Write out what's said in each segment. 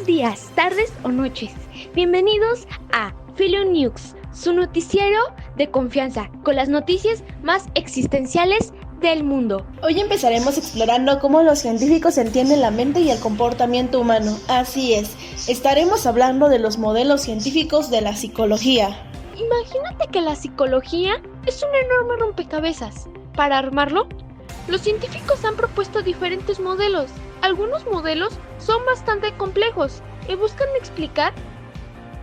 buenos días, tardes o noches. Bienvenidos a Philo News, su noticiero de confianza con las noticias más existenciales del mundo. Hoy empezaremos explorando cómo los científicos entienden la mente y el comportamiento humano. Así es, estaremos hablando de los modelos científicos de la psicología. Imagínate que la psicología es un enorme rompecabezas. Para armarlo, los científicos han propuesto diferentes modelos. Algunos modelos son bastante complejos y buscan explicar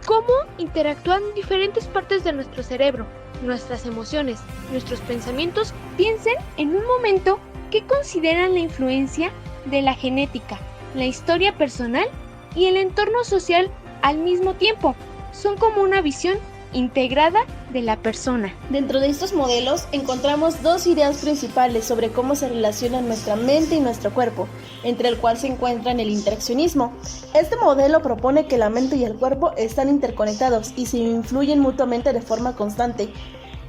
cómo interactúan diferentes partes de nuestro cerebro, nuestras emociones, nuestros pensamientos. Piensen en un momento qué consideran la influencia de la genética, la historia personal y el entorno social al mismo tiempo. Son como una visión integrada de la persona. Dentro de estos modelos encontramos dos ideas principales sobre cómo se relacionan nuestra mente y nuestro cuerpo, entre el cual se encuentran el interaccionismo. Este modelo propone que la mente y el cuerpo están interconectados y se influyen mutuamente de forma constante.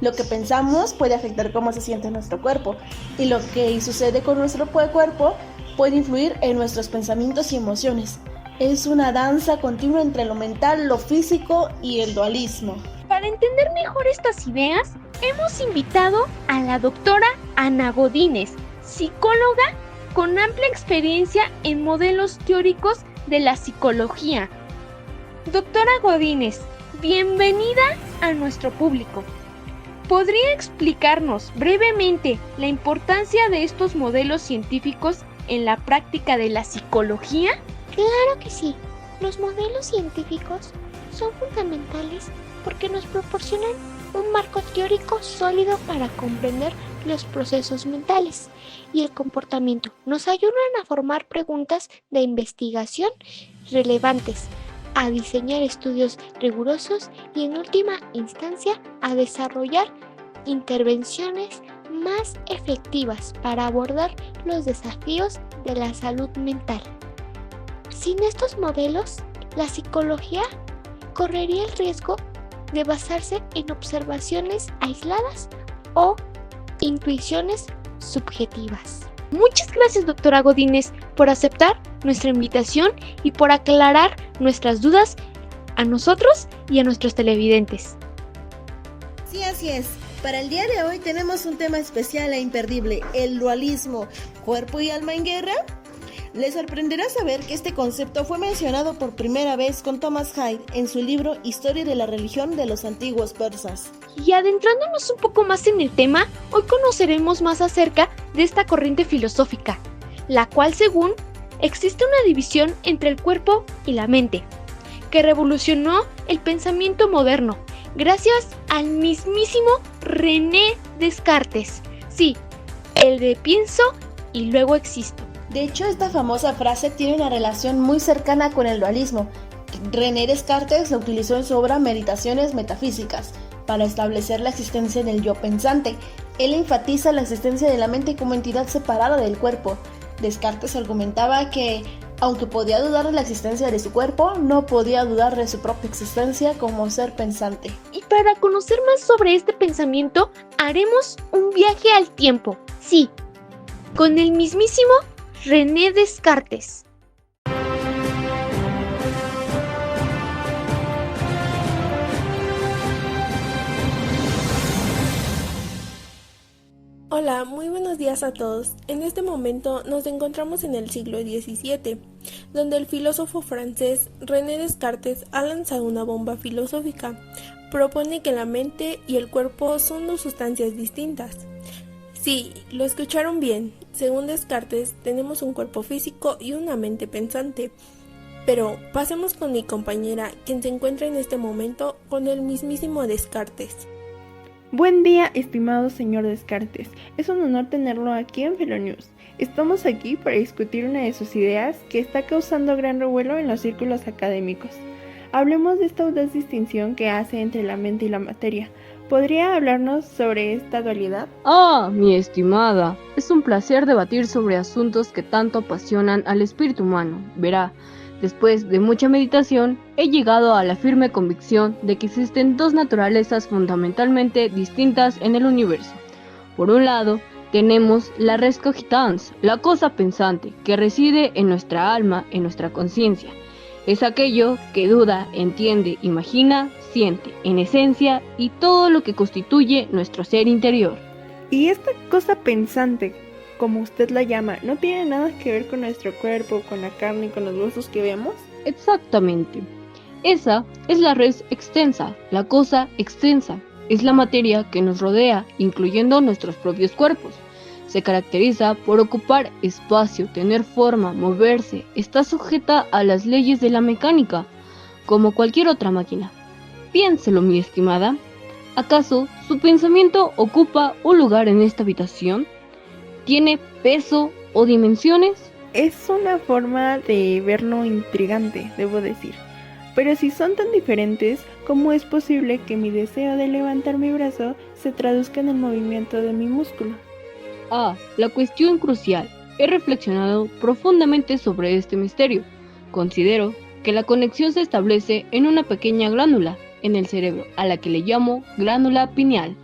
Lo que pensamos puede afectar cómo se siente nuestro cuerpo, y lo que sucede con nuestro cuerpo puede influir en nuestros pensamientos y emociones. Es una danza continua entre lo mental, lo físico y el dualismo. Para entender mejor estas ideas, hemos invitado a la doctora Ana Godínez, psicóloga con amplia experiencia en modelos teóricos de la psicología. Doctora Godínez, bienvenida a nuestro público. ¿Podría explicarnos brevemente la importancia de estos modelos científicos en la práctica de la psicología? Claro que sí. Los modelos científicos son fundamentales porque nos proporcionan un marco teórico sólido para comprender los procesos mentales y el comportamiento. Nos ayudan a formar preguntas de investigación relevantes, a diseñar estudios rigurosos y en última instancia a desarrollar intervenciones más efectivas para abordar los desafíos de la salud mental. Sin estos modelos, la psicología correría el riesgo de basarse en observaciones aisladas o intuiciones subjetivas. Muchas gracias, doctora Godínez, por aceptar nuestra invitación y por aclarar nuestras dudas a nosotros y a nuestros televidentes. Sí, así es. Para el día de hoy tenemos un tema especial e imperdible, el dualismo, cuerpo y alma en guerra. Les sorprenderá saber que este concepto fue mencionado por primera vez con Thomas Hyde en su libro Historia de la religión de los antiguos persas. Y adentrándonos un poco más en el tema, hoy conoceremos más acerca de esta corriente filosófica, la cual según existe una división entre el cuerpo y la mente, que revolucionó el pensamiento moderno, gracias al mismísimo René Descartes. Sí, el de pienso y luego existo. De hecho, esta famosa frase tiene una relación muy cercana con el dualismo. René Descartes la utilizó en su obra Meditaciones Metafísicas para establecer la existencia del yo pensante. Él enfatiza la existencia de la mente como entidad separada del cuerpo. Descartes argumentaba que, aunque podía dudar de la existencia de su cuerpo, no podía dudar de su propia existencia como ser pensante. Y para conocer más sobre este pensamiento, haremos un viaje al tiempo. Sí, con el mismísimo René Descartes. Hola, muy buenos días a todos. En este momento nos encontramos en el siglo XVII, donde el filósofo francés René Descartes ha lanzado una bomba filosófica. Propone que la mente y el cuerpo son dos sustancias distintas. Sí, lo escucharon bien. Según Descartes, tenemos un cuerpo físico y una mente pensante. Pero pasemos con mi compañera, quien se encuentra en este momento con el mismísimo Descartes. Buen día, estimado señor Descartes. Es un honor tenerlo aquí en Philo News. Estamos aquí para discutir una de sus ideas que está causando gran revuelo en los círculos académicos. Hablemos de esta audaz distinción que hace entre la mente y la materia. ¿Podría hablarnos sobre esta dualidad? Mi estimada, es un placer debatir sobre asuntos que tanto apasionan al espíritu humano. Verá, después de mucha meditación, he llegado a la firme convicción de que existen dos naturalezas fundamentalmente distintas en el universo. Por un lado, tenemos la res cogitans, la cosa pensante, que reside en nuestra alma, en nuestra conciencia, Es aquello que duda, entiende, imagina, siente, en esencia, y todo lo que constituye nuestro ser interior. Y esta cosa pensante, como usted la llama, ¿no tiene nada que ver con nuestro cuerpo, con la carne y con los huesos que vemos? Exactamente. Esa es la res extensa, la cosa extensa. Es la materia que nos rodea, incluyendo nuestros propios cuerpos. Se caracteriza por ocupar espacio, tener forma, moverse. Está sujeta a las leyes de la mecánica, como cualquier otra máquina. Piénselo, mi estimada. ¿Acaso su pensamiento ocupa un lugar en esta habitación? ¿Tiene peso o dimensiones? Es una forma de verlo intrigante, debo decir. Pero si son tan diferentes, ¿cómo es posible que mi deseo de levantar mi brazo se traduzca en el movimiento de mi músculo? La cuestión crucial. He reflexionado profundamente sobre este misterio. Considero que la conexión se establece en una pequeña glándula en el cerebro, a la que le llamo glándula pineal.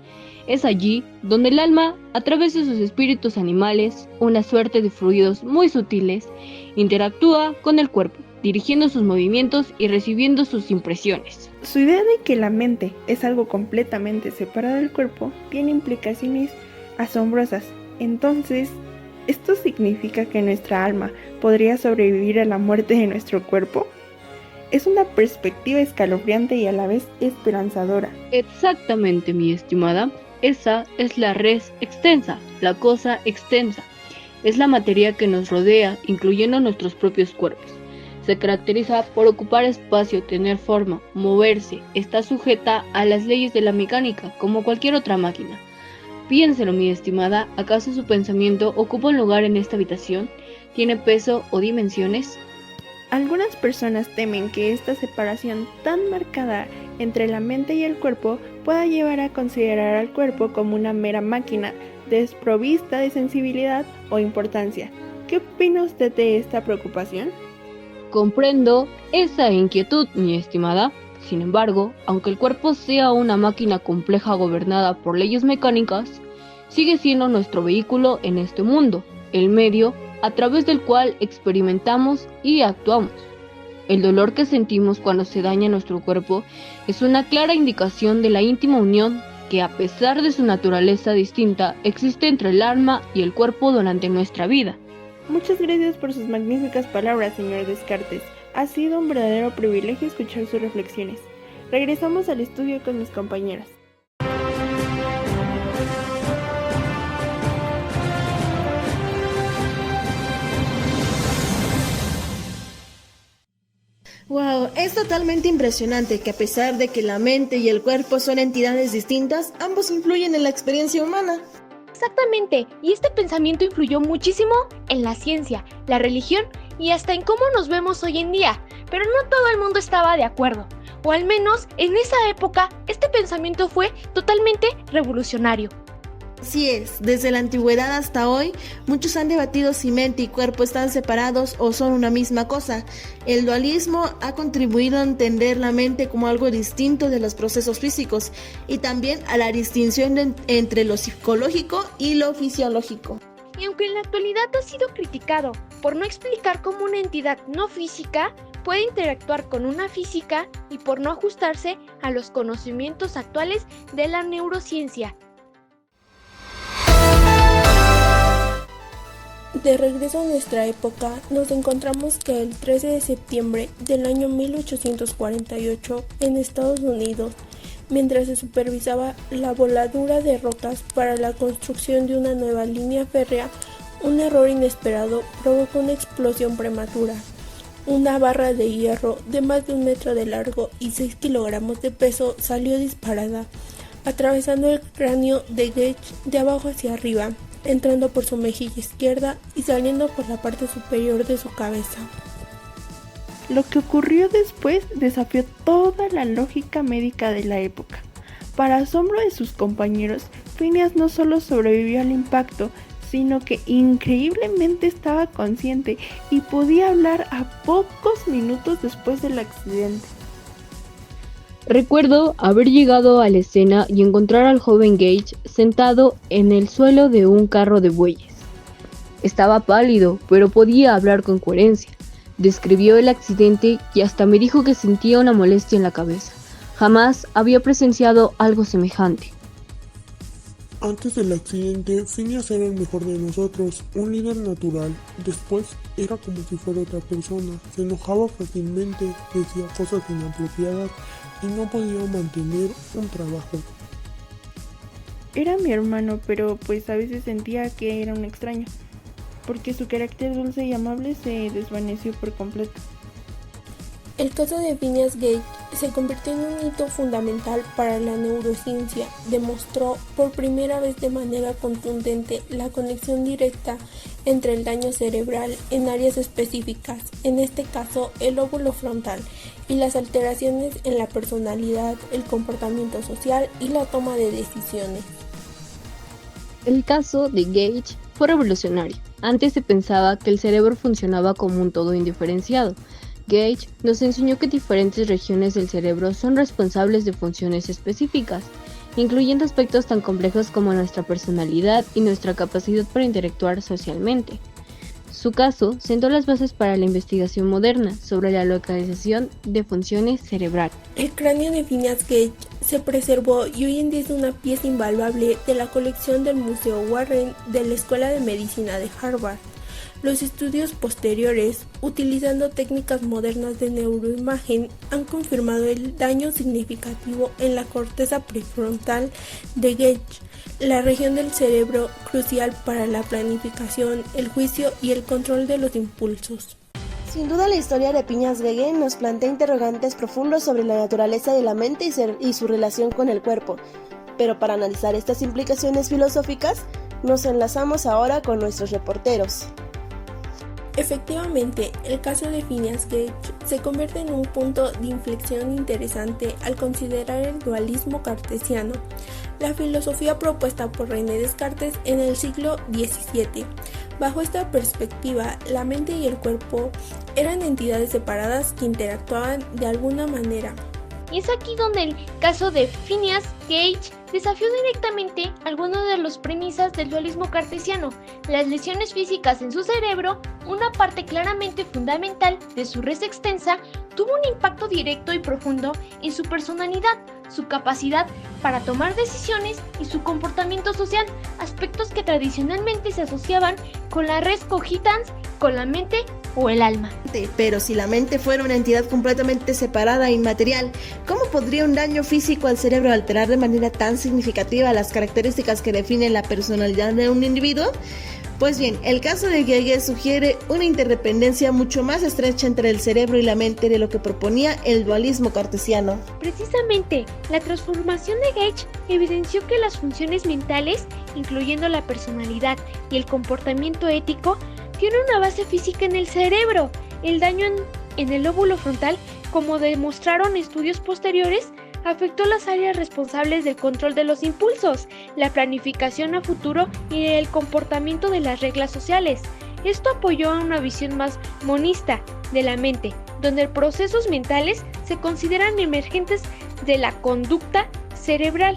Es allí donde el alma, a través de sus espíritus animales, una suerte de fluidos muy sutiles, interactúa con el cuerpo, dirigiendo sus movimientos y recibiendo sus impresiones. Su idea de que la mente es algo completamente separado del cuerpo tiene implicaciones asombrosas. Entonces, ¿esto significa que nuestra alma podría sobrevivir a la muerte de nuestro cuerpo? Es una perspectiva escalofriante y a la vez esperanzadora. Exactamente, mi estimada. Esa es la res extensa, la cosa extensa. Es la materia que nos rodea, incluyendo nuestros propios cuerpos. Se caracteriza por ocupar espacio, tener forma, moverse. Está sujeta a las leyes de la mecánica, como cualquier otra máquina. Piénselo, mi estimada, ¿acaso su pensamiento ocupa un lugar en esta habitación? ¿Tiene peso o dimensiones? Algunas personas temen que esta separación tan marcada entre la mente y el cuerpo pueda llevar a considerar al cuerpo como una mera máquina desprovista de sensibilidad o importancia. ¿Qué opina usted de esta preocupación? Comprendo esa inquietud, mi estimada. Sin embargo, aunque el cuerpo sea una máquina compleja gobernada por leyes mecánicas, sigue siendo nuestro vehículo en este mundo, el medio a través del cual experimentamos y actuamos. El dolor que sentimos cuando se daña nuestro cuerpo es una clara indicación de la íntima unión que, a pesar de su naturaleza distinta, existe entre el alma y el cuerpo durante nuestra vida. Muchas gracias por sus magníficas palabras, señor Descartes. Ha sido un verdadero privilegio escuchar sus reflexiones. Regresamos al estudio con mis compañeras. Wow, es totalmente impresionante que a pesar de que la mente y el cuerpo son entidades distintas, ambos influyen en la experiencia humana. Exactamente, y este pensamiento influyó muchísimo en la ciencia, la religión y hasta en cómo nos vemos hoy en día, pero no todo el mundo estaba de acuerdo, o al menos en esa época este pensamiento fue totalmente revolucionario. Así es, desde la antigüedad hasta hoy, muchos han debatido si mente y cuerpo están separados o son una misma cosa. El dualismo ha contribuido a entender la mente como algo distinto de los procesos físicos y también a la distinción entre lo psicológico y lo fisiológico. Y aunque en la actualidad ha sido criticado por no explicar cómo una entidad no física puede interactuar con una física y por no ajustarse a los conocimientos actuales de la neurociencia. De regreso a nuestra época, nos encontramos que el 13 de septiembre del año 1848, en Estados Unidos, mientras se supervisaba la voladura de rocas para la construcción de una nueva línea férrea, un error inesperado provocó una explosión prematura. Una barra de hierro de más de 1 metro de largo y 6 kilogramos de peso salió disparada, atravesando el cráneo de Gage de abajo hacia arriba, entrando por su mejilla izquierda y saliendo por la parte superior de su cabeza. Lo que ocurrió después desafió toda la lógica médica de la época. Para asombro de sus compañeros, Phineas no solo sobrevivió al impacto, sino que increíblemente estaba consciente y podía hablar a pocos minutos después del accidente. Recuerdo haber llegado a la escena y encontrar al joven Gage sentado en el suelo de un carro de bueyes. Estaba pálido, pero podía hablar con coherencia. Describió el accidente y hasta me dijo que sentía una molestia en la cabeza. Jamás había presenciado algo semejante. Antes del accidente, Phineas era el mejor de nosotros, un líder natural. Después, era como si fuera otra persona. Se enojaba fácilmente, decía cosas inapropiadas y no podía mantener un trabajo. Era mi hermano, pero pues a veces sentía que era un extraño, porque su carácter dulce y amable se desvaneció por completo. El caso de Phineas Gage se convirtió en un hito fundamental para la neurociencia. Demostró por primera vez de manera contundente la conexión directa entre el daño cerebral en áreas específicas, en este caso el lóbulo frontal, y las alteraciones en la personalidad, el comportamiento social y la toma de decisiones. El caso de Gage fue revolucionario. Antes se pensaba que el cerebro funcionaba como un todo indiferenciado. Gage nos enseñó que diferentes regiones del cerebro son responsables de funciones específicas, incluyendo aspectos tan complejos como nuestra personalidad y nuestra capacidad para interactuar socialmente. Su caso sentó las bases para la investigación moderna sobre la localización de funciones cerebrales. El cráneo de Phineas Gage se preservó y hoy en día es una pieza invaluable de la colección del Museo Warren de la Escuela de Medicina de Harvard. Los estudios posteriores, utilizando técnicas modernas de neuroimagen, han confirmado el daño significativo en la corteza prefrontal de Gage, la región del cerebro crucial para la planificación, el juicio y el control de los impulsos. Sin duda la historia de Phineas Gage nos plantea interrogantes profundos sobre la naturaleza de la mente y su relación con el cuerpo. Pero para analizar estas implicaciones filosóficas, nos enlazamos ahora con nuestros reporteros. Efectivamente, el caso de Phineas Gage se convierte en un punto de inflexión interesante al considerar el dualismo cartesiano, la filosofía propuesta por René Descartes en el siglo XVII. Bajo esta perspectiva, la mente y el cuerpo eran entidades separadas que interactuaban de alguna manera. Y es aquí donde el caso de Phineas Gage desafió directamente algunas de las premisas del dualismo cartesiano. Las lesiones físicas en su cerebro, una parte claramente fundamental de su res extensa, tuvo un impacto directo y profundo en su personalidad, su capacidad para tomar decisiones y su comportamiento social, aspectos que tradicionalmente se asociaban con la res cogitans, con la mente o el alma. Pero si la mente fuera una entidad completamente separada e inmaterial, ¿cómo podría un daño físico al cerebro alterar de manera tan significativa las características que definen la personalidad de un individuo? Pues bien, el caso de Gage sugiere una interdependencia mucho más estrecha entre el cerebro y la mente de lo que proponía el dualismo cartesiano. Precisamente, la transformación de Gage evidenció que las funciones mentales, incluyendo la personalidad y el comportamiento ético, tienen una base física en el cerebro. El daño en el lóbulo frontal, como demostraron estudios posteriores, afectó las áreas responsables del control de los impulsos, la planificación a futuro y el comportamiento de las reglas sociales. Esto apoyó a una visión más monista de la mente, donde procesos mentales se consideran emergentes de la conducta cerebral.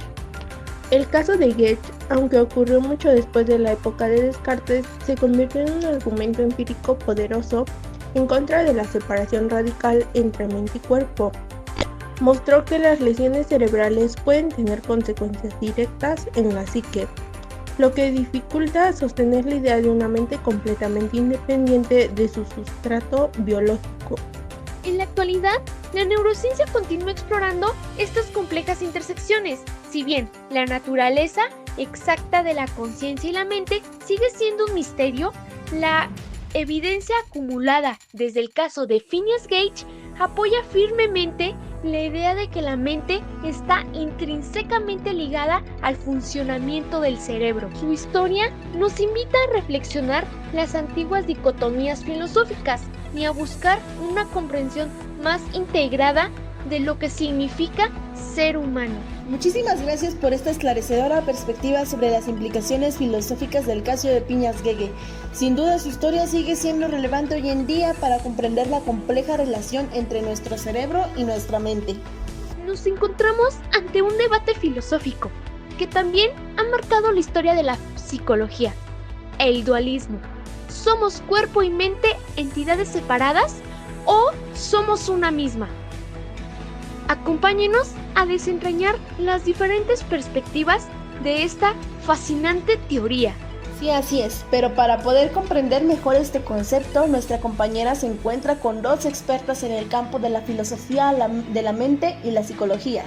El caso de Gage, aunque ocurrió mucho después de la época de Descartes, se convirtió en un argumento empírico poderoso en contra de la separación radical entre mente y cuerpo. Mostró que las lesiones cerebrales pueden tener consecuencias directas en la psique, lo que dificulta sostener la idea de una mente completamente independiente de su sustrato biológico. En la actualidad, la neurociencia continúa explorando estas complejas intersecciones. Si bien la naturaleza exacta de la conciencia y la mente sigue siendo un misterio, la evidencia acumulada desde el caso de Phineas Gage apoya firmemente la idea de que la mente está intrínsecamente ligada al funcionamiento del cerebro. Su historia nos invita a reflexionar las antiguas dicotomías filosóficas y a buscar una comprensión más integrada de lo que significa ser humano. Muchísimas gracias por esta esclarecedora perspectiva sobre las implicaciones filosóficas del caso de Phineas Gage. Sin duda su historia sigue siendo relevante hoy en día para comprender la compleja relación entre nuestro cerebro y nuestra mente. Nos encontramos ante un debate filosófico que también ha marcado la historia de la psicología, el dualismo. ¿Somos cuerpo y mente entidades separadas o somos una misma? Acompáñenos a desentrañar las diferentes perspectivas de esta fascinante teoría. Sí, así es, pero para poder comprender mejor este concepto, nuestra compañera se encuentra con dos expertas en el campo de la filosofía de la mente y la psicología.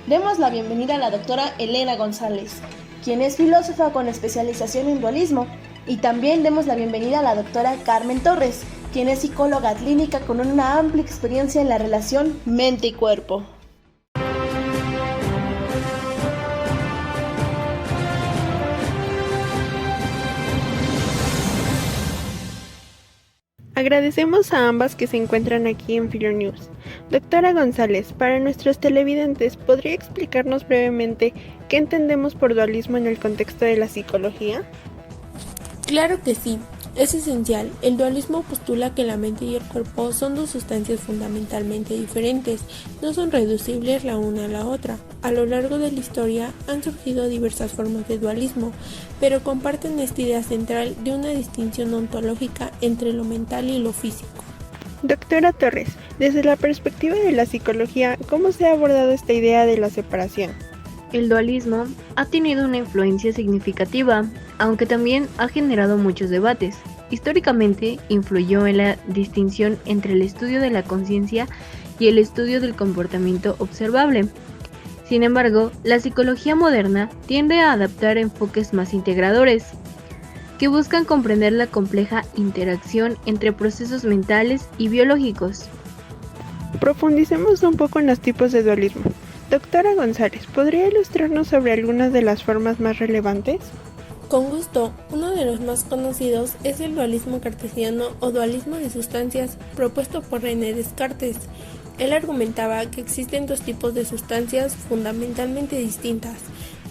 Demos la bienvenida a la doctora Elena González, quien es filósofa con especialización en dualismo, y también demos la bienvenida a la doctora Carmen Torres, quien es psicóloga clínica con una amplia experiencia en la relación mente y cuerpo. Agradecemos a ambas que se encuentran aquí en Philonews. Doctora González, para nuestros televidentes, ¿podría explicarnos brevemente qué entendemos por dualismo en el contexto de la psicología? Claro que sí, es esencial. El dualismo postula que la mente y el cuerpo son dos sustancias fundamentalmente diferentes, no son reducibles la una a la otra. A lo largo de la historia han surgido diversas formas de dualismo, pero comparten esta idea central de una distinción ontológica entre lo mental y lo físico. Doctora Torres, desde la perspectiva de la psicología, ¿cómo se ha abordado esta idea de la separación? El dualismo ha tenido una influencia significativa, aunque también ha generado muchos debates. Históricamente influyó en la distinción entre el estudio de la conciencia y el estudio del comportamiento observable. Sin embargo, la psicología moderna tiende a adaptar enfoques más integradores, que buscan comprender la compleja interacción entre procesos mentales y biológicos. Profundicemos un poco en los tipos de dualismo. Doctora González, ¿podría ilustrarnos sobre algunas de las formas más relevantes? Con gusto, uno de los más conocidos es el dualismo cartesiano o dualismo de sustancias propuesto por René Descartes. Él argumentaba que existen dos tipos de sustancias fundamentalmente distintas: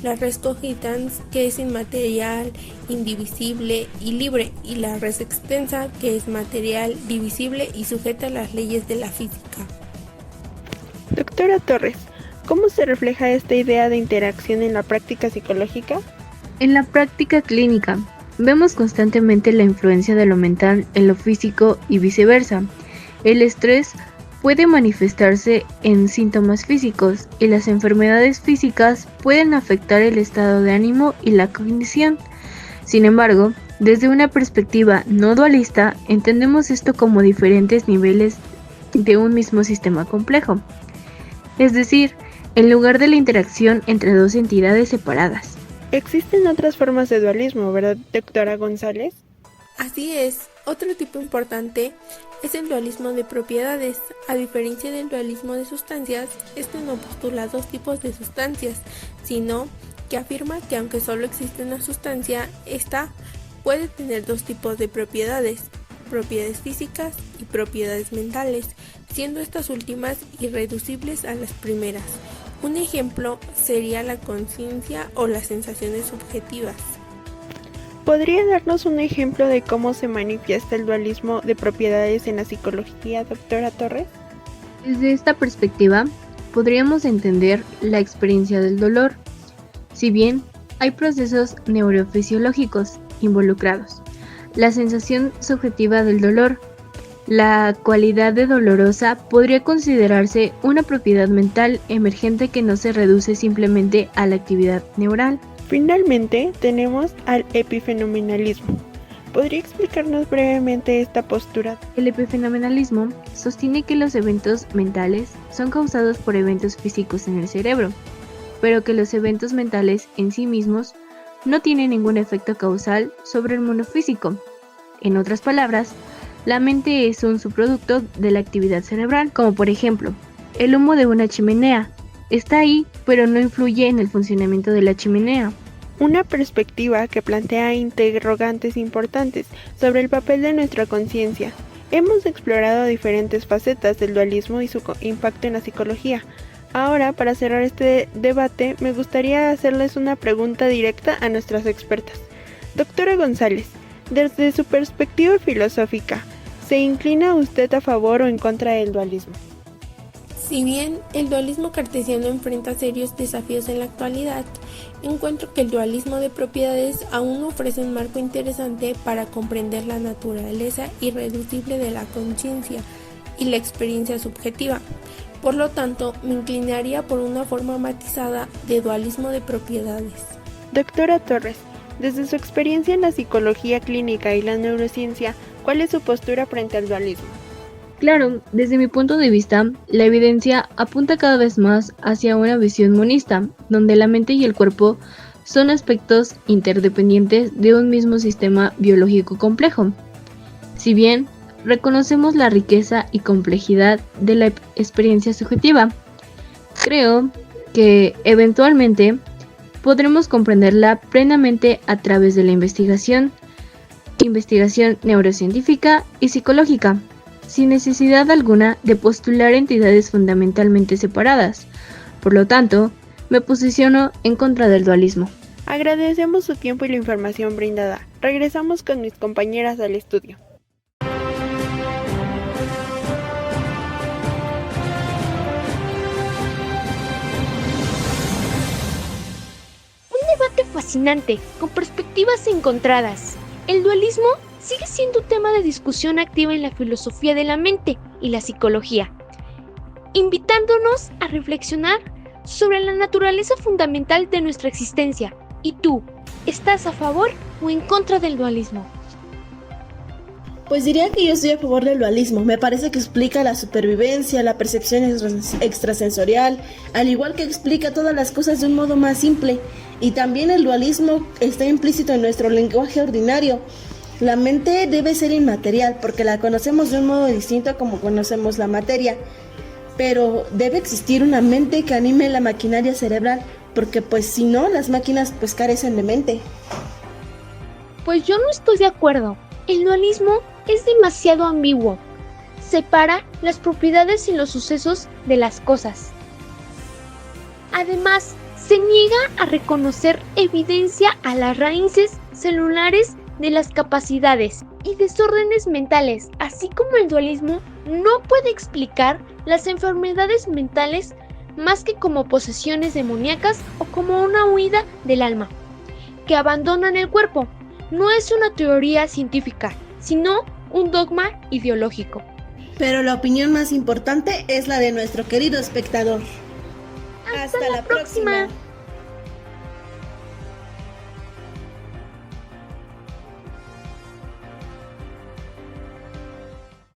la res cogitans, que es inmaterial, indivisible y libre, y la res extensa, que es material, divisible y sujeta a las leyes de la física. Doctora Torres, ¿cómo se refleja esta idea de interacción en la práctica psicológica? En la práctica clínica, vemos constantemente la influencia de lo mental en lo físico y viceversa. El estrés puede manifestarse en síntomas físicos y las enfermedades físicas pueden afectar el estado de ánimo y la cognición. Sin embargo, desde una perspectiva no dualista, entendemos esto como diferentes niveles de un mismo sistema complejo. Es decir, en lugar de la interacción entre dos entidades separadas. Existen otras formas de dualismo, ¿verdad, doctora González? Así es, otro tipo importante es el dualismo de propiedades. A diferencia del dualismo de sustancias, este no postula dos tipos de sustancias, sino que afirma que aunque solo existe una sustancia, esta puede tener dos tipos de propiedades físicas y propiedades mentales, siendo estas últimas irreducibles a las primeras. Un ejemplo sería la conciencia o las sensaciones subjetivas. ¿Podría darnos un ejemplo de cómo se manifiesta el dualismo de propiedades en la psicología, doctora Torres? Desde esta perspectiva, podríamos entender la experiencia del dolor. Si bien hay procesos neurofisiológicos involucrados, la sensación subjetiva del dolor, la cualidad de dolorosa podría considerarse una propiedad mental emergente que no se reduce simplemente a la actividad neural. Finalmente, tenemos al epifenomenalismo. ¿Podría explicarnos brevemente esta postura? El epifenomenalismo sostiene que los eventos mentales son causados por eventos físicos en el cerebro, pero que los eventos mentales en sí mismos no tienen ningún efecto causal sobre el mundo físico. En otras palabras, la mente es un subproducto de la actividad cerebral, como por ejemplo, el humo de una chimenea. Está ahí, pero no influye en el funcionamiento de la chimenea. Una perspectiva que plantea interrogantes importantes sobre el papel de nuestra conciencia. Hemos explorado diferentes facetas del dualismo y su impacto en la psicología. Ahora, para cerrar este debate, me gustaría hacerles una pregunta directa a nuestras expertas. Doctora González, desde su perspectiva filosófica, ¿se inclina usted a favor o en contra del dualismo? Si bien el dualismo cartesiano enfrenta serios desafíos en la actualidad, encuentro que el dualismo de propiedades aún ofrece un marco interesante para comprender la naturaleza irreducible de la conciencia y la experiencia subjetiva. Por lo tanto, me inclinaría por una forma matizada de dualismo de propiedades. Doctora Torres, desde su experiencia en la psicología clínica y la neurociencia, ¿cuál es su postura frente al dualismo? Claro, desde mi punto de vista, la evidencia apunta cada vez más hacia una visión monista, donde la mente y el cuerpo son aspectos interdependientes de un mismo sistema biológico complejo. Si bien reconocemos la riqueza y complejidad de la experiencia subjetiva, creo que eventualmente podremos comprenderla plenamente a través de la investigación neurocientífica y psicológica, sin necesidad alguna de postular entidades fundamentalmente separadas. Por lo tanto, me posiciono en contra del dualismo. Agradecemos su tiempo y la información brindada. Regresamos con mis compañeras al estudio. Un debate fascinante, con perspectivas encontradas. El dualismo sigue siendo un tema de discusión activa en la filosofía de la mente y la psicología, invitándonos a reflexionar sobre la naturaleza fundamental de nuestra existencia. ¿Y tú, estás a favor o en contra del dualismo? Pues diría que yo estoy a favor del dualismo. Me parece que explica la supervivencia, la percepción extrasensorial, al igual que explica todas las cosas de un modo más simple. Y también el dualismo está implícito en nuestro lenguaje ordinario. La mente debe ser inmaterial porque la conocemos de un modo distinto a como conocemos la materia. Pero debe existir una mente que anime la maquinaria cerebral, porque pues si no, las máquinas pues carecen de mente. Pues yo no estoy de acuerdo. El dualismo es demasiado ambiguo. Separa las propiedades y los sucesos de las cosas. Además, se niega a reconocer evidencia a las raíces celulares de las capacidades y desórdenes mentales, así como el dualismo no puede explicar las enfermedades mentales más que como posesiones demoníacas o como una huida del alma, que abandonan el cuerpo. No es una teoría científica, sino un dogma ideológico. Pero la opinión más importante es la de nuestro querido espectador. Hasta la próxima.